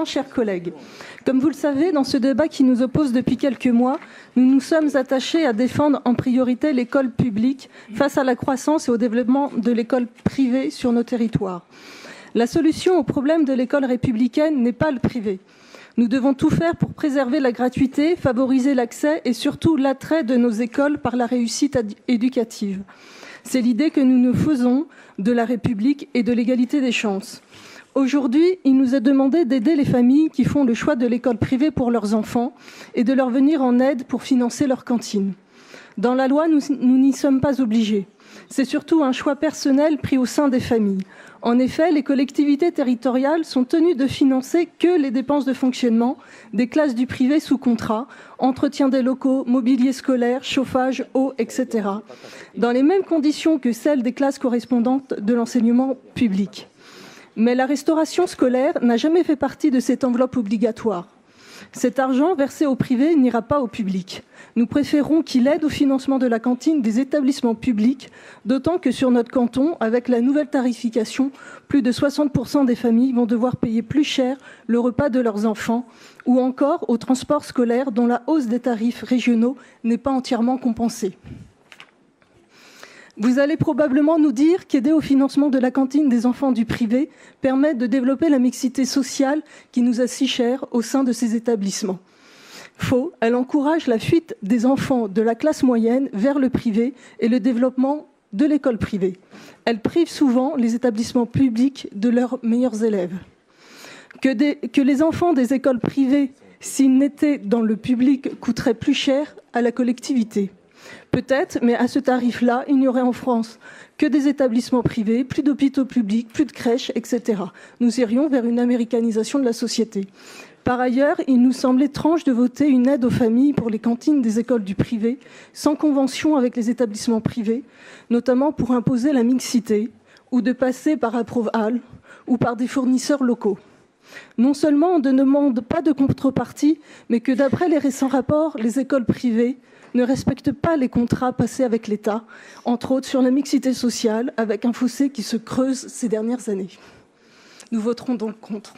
Chers collègues, comme vous le savez, dans ce débat qui nous oppose depuis quelques mois, nous nous sommes attachés à défendre en priorité l'école publique face à la croissance et au développement de l'école privée sur nos territoires. La solution au problème de l'école républicaine n'est pas le privé. Nous devons tout faire pour préserver la gratuité, favoriser l'accès et surtout l'attrait de nos écoles par la réussite éducative. C'est l'idée que nous nous faisons de la République et de l'égalité des chances. Aujourd'hui, il nous est demandé d'aider les familles qui font le choix de l'école privée pour leurs enfants et de leur venir en aide pour financer leur cantine. Dans la loi, nous n'y sommes pas obligés. C'est surtout un choix personnel pris au sein des familles. En effet, les collectivités territoriales sont tenues de financer que les dépenses de fonctionnement des classes du privé sous contrat, entretien des locaux, mobilier scolaire, chauffage, eau, etc., dans les mêmes conditions que celles des classes correspondantes de l'enseignement public. Mais la restauration scolaire n'a jamais fait partie de cette enveloppe obligatoire. Cet argent versé au privé n'ira pas au public. Nous préférons qu'il aide au financement de la cantine des établissements publics, d'autant que sur notre canton, avec la nouvelle tarification, plus de 60% des familles vont devoir payer plus cher le repas de leurs enfants, ou encore au transport scolaire dont la hausse des tarifs régionaux n'est pas entièrement compensée. Vous allez probablement nous dire qu'aider au financement de la cantine des enfants du privé permet de développer la mixité sociale qui nous est si chère au sein de ces établissements. Faux, elle encourage la fuite des enfants de la classe moyenne vers le privé et le développement de l'école privée. Elle prive souvent les établissements publics de leurs meilleurs élèves. Que les enfants des écoles privées, s'ils n'étaient dans le public, coûteraient plus cher à la collectivité. Peut-être, mais à ce tarif-là, il n'y aurait en France que des établissements privés, plus d'hôpitaux publics, plus de crèches, etc. Nous irions vers une américanisation de la société. Par ailleurs, il nous semble étrange de voter une aide aux familles pour les cantines des écoles du privé, sans convention avec les établissements privés, notamment pour imposer la mixité, ou de passer par Approval, ou par des fournisseurs locaux. Non seulement on ne demande pas de contrepartie, mais que d'après les récents rapports, les écoles privées ne respectent pas les contrats passés avec l'État, entre autres sur la mixité sociale, avec un fossé qui se creuse ces dernières années. Nous voterons donc contre.